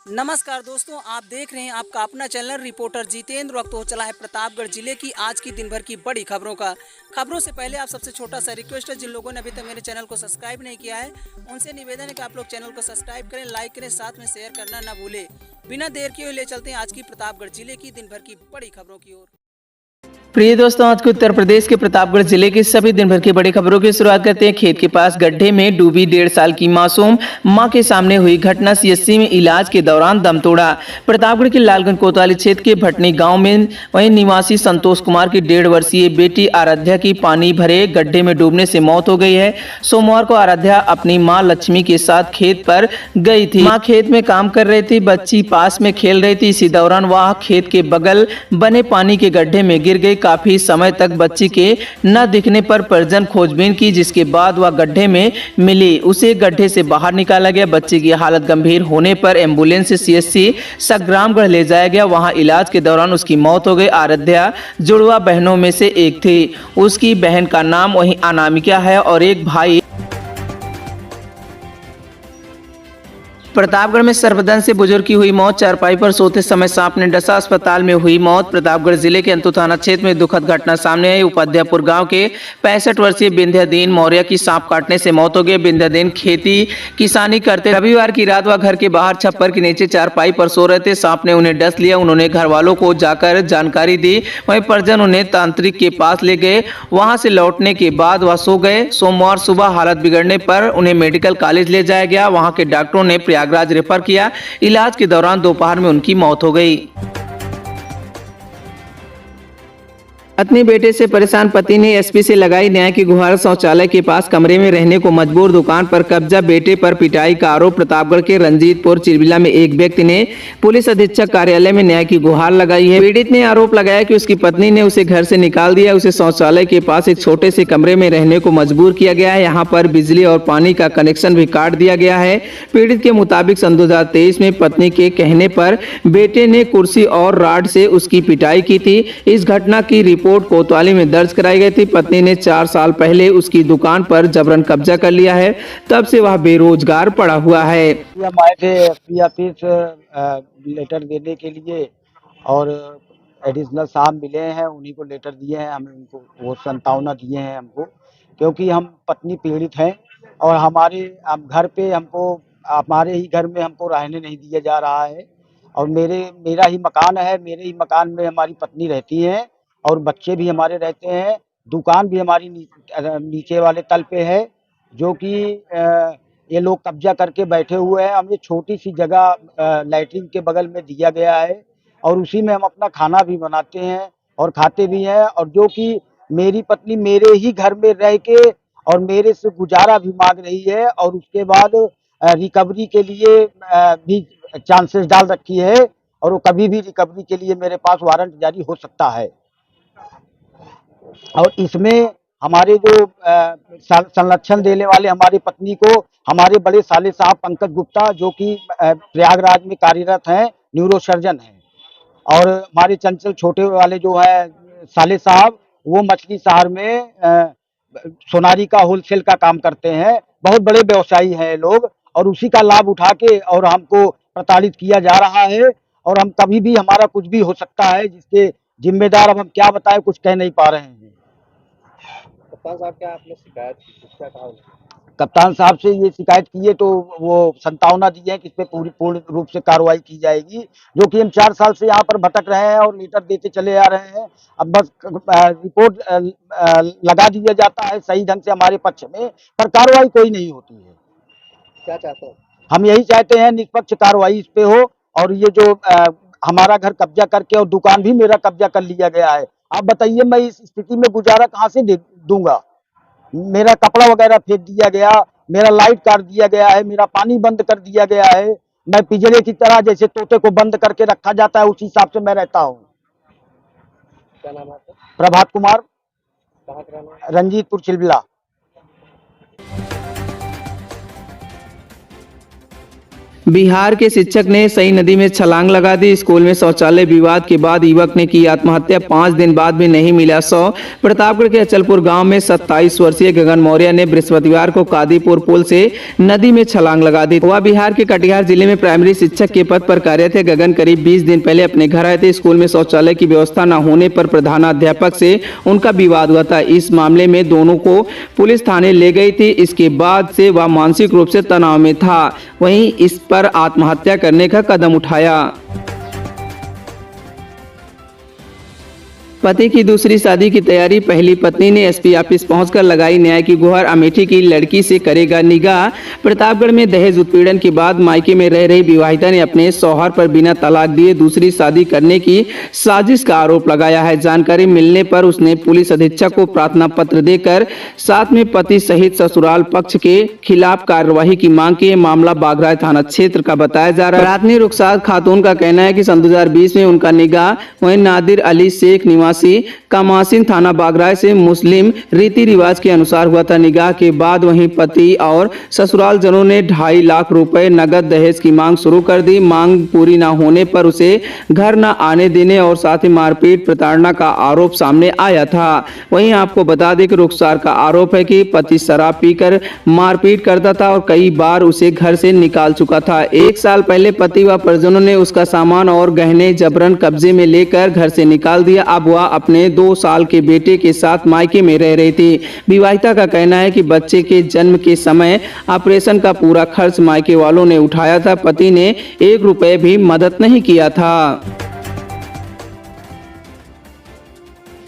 नमस्कार दोस्तों, आप देख रहे हैं आपका अपना चैनल रिपोर्टर जितेंद्र। वक्त हो चला है प्रतापगढ़ जिले की आज की दिन भर की बड़ी खबरों का। खबरों से पहले आप सबसे छोटा सा रिक्वेस्ट है, जिन लोगों ने अभी तक मेरे चैनल को सब्सक्राइब नहीं किया है उनसे निवेदन है कि आप लोग चैनल को सब्सक्राइब करें, लाइक करें, साथ में शेयर करना ना भूलें। बिना देर किए ले चलते हैं आज की प्रतापगढ़ जिले की दिन भर की बड़ी खबरों की ओर। प्रिय दोस्तों, आज के उत्तर प्रदेश के प्रतापगढ़ जिले की सभी दिन भर की बड़ी खबरों की शुरुआत करते हैं। खेत के पास गड्ढे में डूबी 1.5 साल की मासूम मां के सामने हुई घटना। सीएचसी में इलाज के दौरान दम तोड़ा। प्रतापगढ़ के लालगंज कोतवाली क्षेत्र के भटनी गांव में वहीं निवासी संतोष कुमार की 1.5 वर्षीय बेटी आराध्या की पानी भरे गड्ढे में डूबने से मौत हो गई है। सोमवार को आराध्या अपनी मां लक्ष्मी के साथ खेत पर गई थी। मां खेत में काम कर रही थी, बच्ची पास में खेल रही थी। इसी दौरान वह खेत के बगल बने पानी के गड्ढे में गिर गई। काफी समय तक बच्ची के न दिखने पर परिजन खोजबीन की, जिसके बाद वह गड्ढे में मिली। उसे गड्ढे से बाहर निकाला गया। बच्ची की हालत गंभीर होने पर एम्बुलेंस से सीएचसी संग्रामगढ़ ले जाया गया। वहां इलाज के दौरान उसकी मौत हो गई। आराध्या जुड़वा बहनों में से एक थी। उसकी बहन का नाम वहीं अनामिका है और एक भाई। प्रतापगढ़ में सर्पदंश से बुजुर्ग की हुई मौत। चारपाई पर सोते समय सांप ने डसा, अस्पताल में हुई मौत। प्रतापगढ़ जिले के अंतु थाना क्षेत्र में दुखद घटना सामने आई। उपाध्यायपुर गांव के 65 वर्षीय विंध्यादीन मौर्य की सांप काटने से मौत हो गई। विंध्यादीन खेती किसानी करते। रविवार की रात वह घर के बाहर छप्पर के नीचे चारपाई पर सो रहे थे। सांप ने उन्हें डस लिया। उन्होंने घर वालों को जाकर जानकारी दी। वहीं परिजन उन्हें तांत्रिक के पास ले गए। वहां से लौटने के बाद वह सो गए। सोमवार सुबह हालत बिगड़ने पर उन्हें मेडिकल कॉलेज ले जाया गया। वहां के डॉक्टरों ने प्रयागराज रेफर किया। इलाज के दौरान दोपहर में उनकी मौत हो गई। अपने बेटे से परेशान पति ने एसपी से लगाई न्याय की गुहार। शौचालय के पास कमरे में रहने को मजबूर, दुकान पर कब्जा, बेटे पर पिटाई का आरोप। प्रतापगढ़ के रंजीतपुर चिरबिला में एक व्यक्ति ने पुलिस अधीक्षक कार्यालय में न्याय की गुहार लगाई है। पीड़ित ने आरोप लगाया कि उसकी पत्नी ने उसे घर से निकाल दिया। उसे शौचालय के पास एक छोटे से कमरे में रहने को मजबूर किया गया है। यहाँ पर बिजली और पानी का कनेक्शन भी काट दिया गया है। पीड़ित के मुताबिक सन 2023 में पत्नी के कहने पर बेटे ने कुर्सी और रॉड से उसकी पिटाई की थी। इस घटना की रिपोर्ट कोतवाली में दर्ज कराई गई थी। पत्नी ने 4 साल पहले उसकी दुकान पर जबरन कब्जा कर लिया है। तब से वह बेरोजगार पड़ा हुआ है। हम आए थे एसपी ऑफिस लेटर देने के लिए और एडिशनल साहब मिले हैं, उन्हीं को लेटर दिए हैं। हमें उनको वो संतावना दिए हैं हमको, क्योंकि हम पत्नी पीड़ित हैं और हमारे घर पे हमको हमारे ही घर में हमको रहने नहीं दिया जा रहा है। और मेरा ही मकान है, मेरे ही मकान में हमारी पत्नी रहती है और बच्चे भी हमारे रहते हैं। दुकान भी हमारी नीचे वाले तल पे है, जो कि ये लोग कब्जा करके बैठे हुए हैं। हमें छोटी सी जगह लैट्रिन के बगल में दिया गया है और उसी में हम अपना खाना भी बनाते हैं और खाते भी हैं। और जो कि मेरी पत्नी मेरे ही घर में रह के और मेरे से गुजारा भी मांग रही है और उसके बाद रिकवरी के लिए भी चांसेस डाल रखी है और वो कभी भी रिकवरी के लिए मेरे पास वारंट जारी हो सकता है। और इसमें हमारे जो संरक्षण देने वाले हमारी पत्नी को हमारे बड़े साले साहब पंकज गुप्ता, जो कि प्रयागराज में कार्यरत हैं, न्यूरो सर्जन हैं। और हमारे चंचल छोटे वाले जो है साले साहब, वो मछली शहर में सोनारी का होलसेल का काम करते हैं। बहुत बड़े व्यवसायी हैं लोग और उसी का लाभ उठा के और हमको प्रताड़ित किया जा रहा है। और हम कभी भी हमारा कुछ भी हो सकता है, जिसके जिम्मेदार अब हम क्या बताएं, कुछ कह नहीं पा रहे हैं। कप्तान साहब, क्या आपने शिकायत की? क्या कहा उन्होंने? कप्तान साहब से ये शिकायत की है तो वो संतावना दी है कि इस पे पूर्ण रूप से कार्रवाई की जाएगी। जो कि हम 4 साल से यहाँ पर भटक रहे हैं और लेटर देते चले आ रहे हैं। अब बस रिपोर्ट लगा दिया जाता है सही ढंग से हमारे पक्ष में, पर कार्रवाई कोई नहीं होती है। क्या चाहते हैं? हम यही चाहते हैं निष्पक्ष कार्रवाई इस पे हो। और ये जो हमारा घर कब्जा करके और दुकान भी मेरा कब्जा कर लिया गया है, आप बताइए मैं इस स्थिति में गुजारा कहाँ से दूंगा। मेरा कपड़ा वगैरह फेंक दिया गया, मेरा लाइट काट दिया गया है, मेरा पानी बंद कर दिया गया है। मैं पिंजरे की तरह जैसे तोते को बंद करके रखा जाता है, उसी हिसाब से मैं रहता हूँ। क्या नाम है आपका? प्रभात कुमार, कहाँ का रहने वाले हैं? रंजीतपुर चिलबिला। बिहार के शिक्षक ने सई नदी में छलांग लगा दी। स्कूल में शौचालय विवाद के बाद युवक ने की आत्महत्या, 5 दिन बाद भी नहीं मिला शव। प्रतापगढ़ के अचलपुर गांव में 27 वर्षीय गगन मौर्य ने बृहस्पतिवार को कादीपुर पुल से नदी में छलांग लगा दी। वह बिहार के कटिहार जिले में प्राइमरी शिक्षक के पद पर कार्यरत थे। गगन करीब 20 दिन पहले अपने घर आए थे। स्कूल में शौचालय की व्यवस्था न होने पर प्रधानाध्यापक से उनका विवाद हुआ था। इस मामले में दोनों को पुलिस थाने ले गई थी। इसके बाद से वह मानसिक रूप से तनाव में था। वहीं इस पर आत्महत्या करने का कदम उठाया। पति की दूसरी शादी की तैयारी, पहली पत्नी ने एसपी ऑफिस पहुंचकर लगाई न्याय की गुहार। अमेठी की लड़की से करेगा निगाह। प्रतापगढ़ में दहेज उत्पीड़न के बाद मायके में रह रही विवाहिता ने अपने शौहर पर बिना तलाक दिए दूसरी शादी करने की साजिश का आरोप लगाया है। जानकारी मिलने पर उसने पुलिस अधीक्षक को प्रार्थना पत्र देकर साथ में पति सहित ससुराल पक्ष के खिलाफ कार्रवाई की मांग की। मामला बाघराय थाना क्षेत्र का बताया जा रहा है। रातनी रुखसार खातून का कहना है कि सन 2020 में उनका निगाह वहीं नादिर अली शेख निवासी कामासिन थाना बागराय से मुस्लिम रीति रिवाज के अनुसार हुआ था। निगाह के बाद वहीं पति और ससुराल जनों ने 2.5 लाख रुपए नगद दहेज की मांग शुरू कर दी। मांग पूरी न होने पर उसे घर न आने देने और साथ ही मारपीट प्रताड़ना का आरोप सामने आया था। वहीं आपको बता दें कि रुखसार का आरोप है कि पति शराब पीकर मारपीट करता था और कई बार उसे घर से निकाल चुका था। 1 साल पहले पति व परिजनों ने उसका सामान और गहने जबरन कब्जे में लेकर घर से निकाल दिया। अब वह अपने 2 साल के बेटे के साथ मायके में रह रही थी। विवाहिता का कहना है कि बच्चे के जन्म के समय ऑपरेशन का पूरा खर्च मायके वालों ने उठाया था। पति ने 1 रुपए भी मदद नहीं किया था।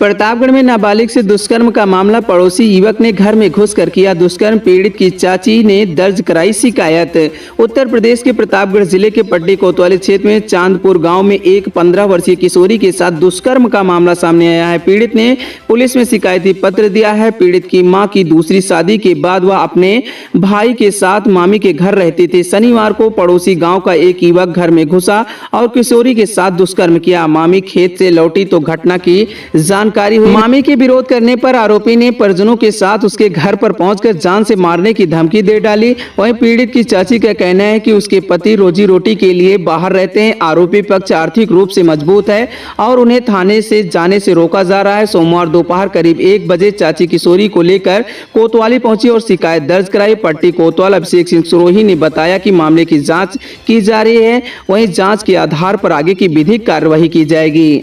प्रतापगढ़ में नाबालिग से दुष्कर्म का मामला, पड़ोसी युवक ने घर में घुसकर किया दुष्कर्म। पीड़ित की चाची ने दर्ज कराई शिकायत। उत्तर प्रदेश के प्रतापगढ़ जिले के पट्टी कोतवाली क्षेत्र में चांदपुर गांव में एक 15 वर्षीय किशोरी के साथ दुष्कर्म का मामला सामने आया है। पीड़ित ने पुलिस में शिकायती पत्र दिया है। पीड़ित की मां की दूसरी शादी के बाद वह अपने भाई के साथ मामी के घर रहती थी। शनिवार को पड़ोसी गाँव का एक युवक घर में घुसा और किशोरी के साथ दुष्कर्म किया। मामी खेत से लौटी तो घटना की जानकारी हुई। मामी के विरोध करने पर आरोपी ने परिजनों के साथ उसके घर पर पहुंचकर जान से मारने की धमकी दे डाली। वहीं पीड़ित की चाची का कहना है कि उसके पति रोजी रोटी के लिए बाहर रहते हैं। आरोपी पक्ष आर्थिक रूप से मजबूत है और उन्हें थाने से जाने से रोका जा रहा है। सोमवार दोपहर करीब 1 बजे चाची किशोरी को लेकर कोतवाली पहुंची और शिकायत दर्ज कराई। पट्टी कोतवाल अभिषेक सिंह सुरोही ने बताया कि मामले की जाँच की जा रही है। वहीं जाँच के आधार पर आगे की विधिक कार्यवाही की जाएगी।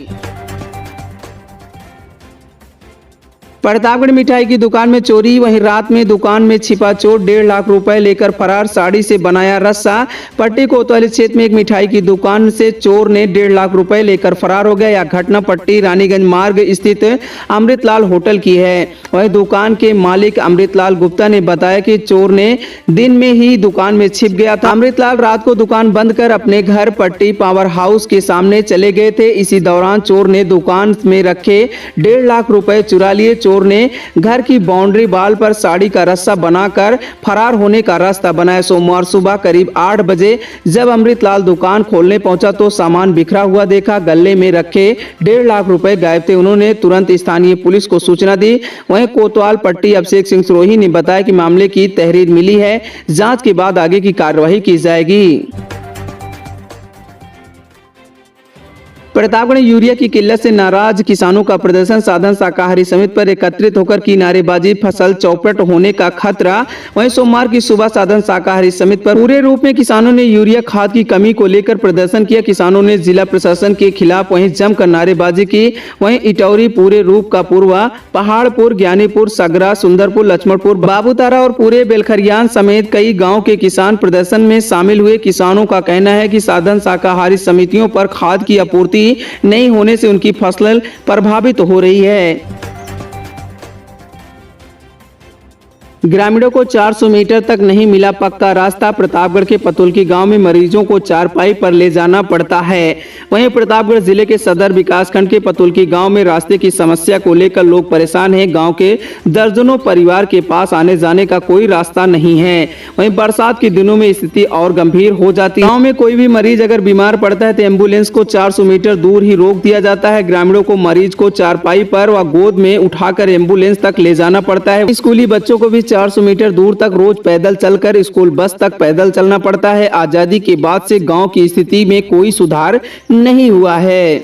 प्रतापगढ़ मिठाई की दुकान में चोरी, वहीं रात में दुकान में छिपा चोर 1.5 लाख रुपए लेकर फरार। साड़ी से बनाया रस्सा। पट्टी कोतवाली क्षेत्र में एक मिठाई की दुकान से चोर ने 1.5 लाख रुपए लेकर फरार हो गया। यह घटना पट्टी रानीगंज मार्ग स्थित अमृतलाल होटल की है। वहीं दुकान के मालिक अमृतलाल गुप्ता ने बताया कि चोर ने दिन में ही दुकान में छिप गया था। अमृतलाल रात को दुकान बंद कर अपने घर पट्टी पावर हाउस के सामने चले गए थे। इसी दौरान चोर ने दुकान में रखे 1.5 लाख रुपए चुरा लिए। चोर ने घर की बाउंड्री वाल पर साड़ी का रस्सा बनाकर फरार होने का रास्ता बनाया। सोमवार सुबह करीब 8 बजे जब अमृतलाल दुकान खोलने पहुंचा तो सामान बिखरा हुआ देखा। गले में रखे 1.5 लाख रुपए गायब थे। उन्होंने तुरंत स्थानीय पुलिस को सूचना दी। वहीं कोतवाल पट्टी अभिषेक सिंह सुरोही ने बताया कि मामले की तहरीर मिली है। जांच के बाद आगे की कार्रवाई की जाएगी। प्रतापगढ़ में यूरिया की किल्लत से नाराज किसानों का प्रदर्शन। साधन शाकाहारी समिति पर एकत्रित होकर की नारेबाजी, फसल चौपट होने का खतरा। वहीं सोमवार की सुबह साधन शाकाहारी समिति पर पूरे रूप में किसानों ने यूरिया खाद की कमी को लेकर प्रदर्शन किया। किसानों ने जिला प्रशासन के खिलाफ वहीं जमकर नारेबाजी की। वहीं इटौरी, पूरे रूप का पूर्वा, पहाड़पुर, ज्ञानीपुर, सगरा, सुंदरपुर, लक्ष्मणपुर, बाबूतारा और पूरे बेलखरियान समेत कई गाँव के किसान प्रदर्शन में शामिल हुए। किसानों का कहना है कि साधन शाकाहारी समितियों पर खाद की आपूर्ति नहीं होने से उनकी फसल प्रभावित हो रही है। ग्रामीणों को 400 मीटर तक नहीं मिला पक्का रास्ता। प्रतापगढ़ के पतुलकी गांव में मरीजों को चारपाई पर ले जाना पड़ता है। वहीं प्रतापगढ़ जिले के सदर विकासखंड के पतुलकी गांव में रास्ते की समस्या को लेकर लोग परेशान हैं। गांव के दर्जनों परिवार के पास आने जाने का कोई रास्ता नहीं है। वहीं बरसात के दिनों में स्थिति और गंभीर हो जाती है। गाँव में कोई भी मरीज अगर बीमार पड़ता है तो एम्बुलेंस को 400 मीटर दूर ही रोक दिया जाता है। ग्रामीणों को मरीज को चारपाई पर व गोद में उठाकर एम्बुलेंस तक ले जाना पड़ता है। स्कूली बच्चों को भी 400 मीटर दूर तक रोज पैदल चलकर स्कूल बस तक पैदल चलना पड़ता है। आजादी के बाद से गांव की स्थिति में कोई सुधार नहीं हुआ है।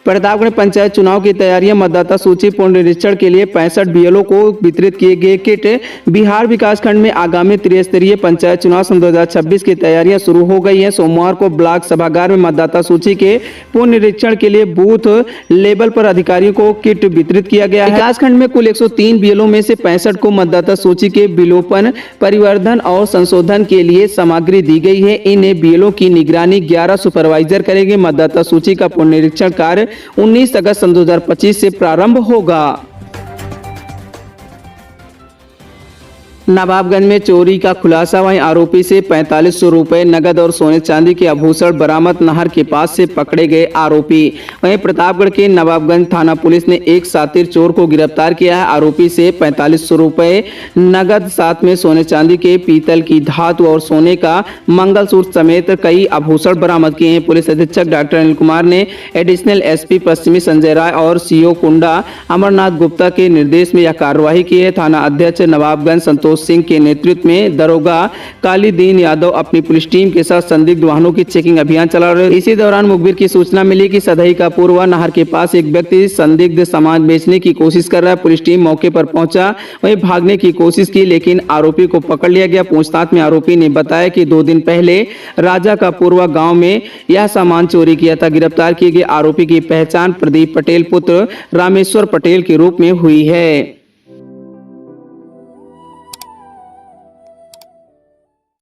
प्रतापगढ़ पंचायत चुनाव की तैयारियां, मतदाता सूची पुनरीक्षण के लिए 65 बीएलओ को वितरित किए गए किट। बिहार विकासखंड में आगामी त्रिस्तरीय पंचायत चुनाव सन 2026 की तैयारियां शुरू हो गई हैं। सोमवार को ब्लॉक सभागार में मतदाता सूची के पुनरीक्षण के लिए बूथ लेवल पर अधिकारियों को किट वितरित किया गया है। विकासखंड में कुल 103 बीएलओ में से 65 को मतदाता सूची के विलोपन, परिवर्धन और संशोधन के लिए सामग्री दी गई है। इन बीएलओ की निगरानी 11 सुपरवाइजर करेंगे। मतदाता सूची का पुनरीक्षण कार्य 19 अगस्त 2025 से प्रारंभ होगा। नवाबगंज में चोरी का खुलासा, वहीं आरोपी से 4500 रुपए नगद और सोने चांदी के आभूषण बरामद। नहर के पास से पकड़े गए आरोपी। वहीं प्रतापगढ़ के नवाबगंज थाना पुलिस ने एक शातिर चोर को गिरफ्तार किया है। आरोपी से 4500 रुपए नगद, साथ में सोने चांदी के, पीतल की धातु और सोने का मंगलसूत्र समेत कई आभूषण बरामद किए हैं। पुलिस अधीक्षक डॉक्टर अनिल कुमार ने एडिशनल एसपी पश्चिमी संजय राय और सीओ कुंडा अमरनाथ गुप्ता के निर्देश में यह कार्रवाई की है। थाना अध्यक्ष नवाबगंज संतोष सिंह के नेतृत्व में दरोगा कालीदीन यादव अपनी पुलिस टीम के साथ संदिग्ध वाहनों की चेकिंग अभियान चला रहे। इसी दौरान मुखबिर की सूचना मिली कि सदई का पूर्वा नहर के पास एक व्यक्ति संदिग्ध सामान बेचने की कोशिश कर रहा है। पुलिस टीम मौके पर पहुंचा, वहीं भागने की कोशिश की, लेकिन आरोपी को पकड़ लिया गया। पूछताछ में आरोपी ने बताया कि 2 दिन पहले राजा का पूर्वा गांव में यह सामान चोरी किया था। गिरफ्तार किए गए आरोपी की पहचान प्रदीप पटेल पुत्र रामेश्वर पटेल के रूप में हुई है।